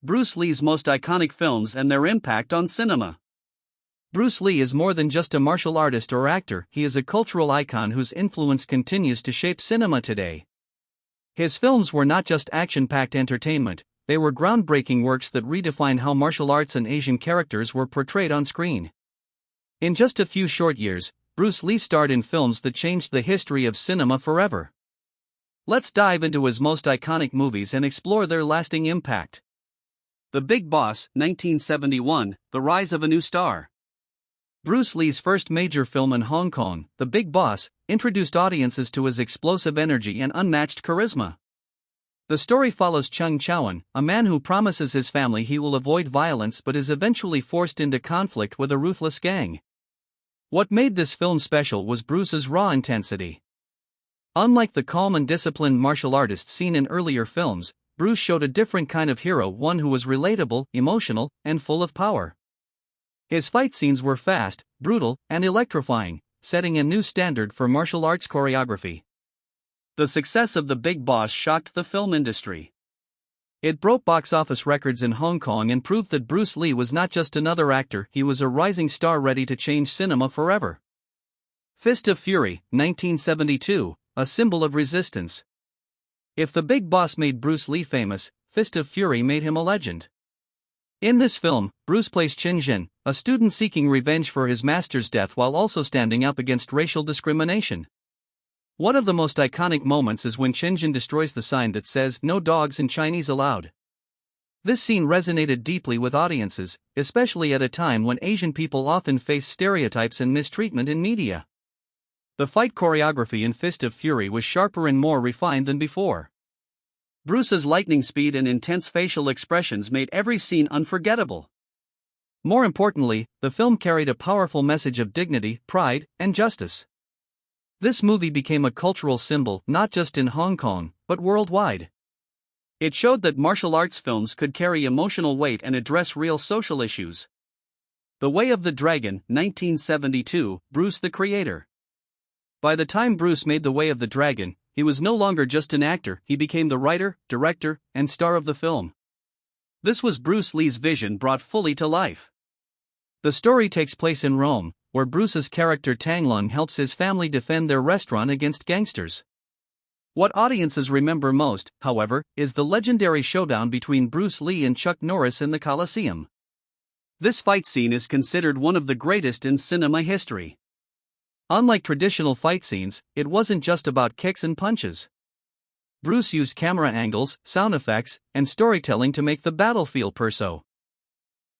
Bruce Lee's most iconic films and their impact on cinema. Bruce Lee is more than just a martial artist or actor, he is a cultural icon whose influence continues to shape cinema today. His films were not just action-packed entertainment, they were groundbreaking works that redefined how martial arts and Asian characters were portrayed on screen. In just a few short years, Bruce Lee starred in films that changed the history of cinema forever. Let's dive into his most iconic movies and explore their lasting impact. The Big Boss, 1971, The Rise of a New Star. Bruce Lee's first major film in Hong Kong, The Big Boss, introduced audiences to his explosive energy and unmatched charisma. The story follows Chung Chowan, a man who promises his family he will avoid violence but is eventually forced into conflict with a ruthless gang. What made this film special was Bruce's raw intensity. Unlike the calm and disciplined martial artist seen in earlier films, Bruce showed a different kind of hero, one who was relatable, emotional, and full of power. His fight scenes were fast, brutal, and electrifying, setting a new standard for martial arts choreography. The success of The Big Boss shocked the film industry. It broke box office records in Hong Kong and proved that Bruce Lee was not just another actor, he was a rising star ready to change cinema forever. Fist of Fury, 1972, a symbol of resistance. If The Big Boss made Bruce Lee famous, Fist of Fury made him a legend. In this film, Bruce plays Qin Zhen, a student seeking revenge for his master's death while also standing up against racial discrimination. One of the most iconic moments is when Qin Zhen destroys the sign that says "No dogs in Chinese allowed." This scene resonated deeply with audiences, especially at a time when Asian people often face stereotypes and mistreatment in media. The fight choreography in Fist of Fury was sharper and more refined than before. Bruce's lightning speed and intense facial expressions made every scene unforgettable. More importantly, the film carried a powerful message of dignity, pride, and justice. This movie became a cultural symbol not just in Hong Kong, but worldwide. It showed that martial arts films could carry emotional weight and address real social issues. The Way of the Dragon, 1972, Bruce the Creator. By the time Bruce made The Way of the Dragon, he was no longer just an actor, he became the writer, director, and star of the film. This was Bruce Lee's vision brought fully to life. The story takes place in Rome, where Bruce's character Tang Lung helps his family defend their restaurant against gangsters. What audiences remember most, however, is the legendary showdown between Bruce Lee and Chuck Norris in the Colosseum. This fight scene is considered one of the greatest in cinema history. Unlike traditional fight scenes, it wasn't just about kicks and punches. Bruce used camera angles, sound effects, and storytelling to make the battle feel personal.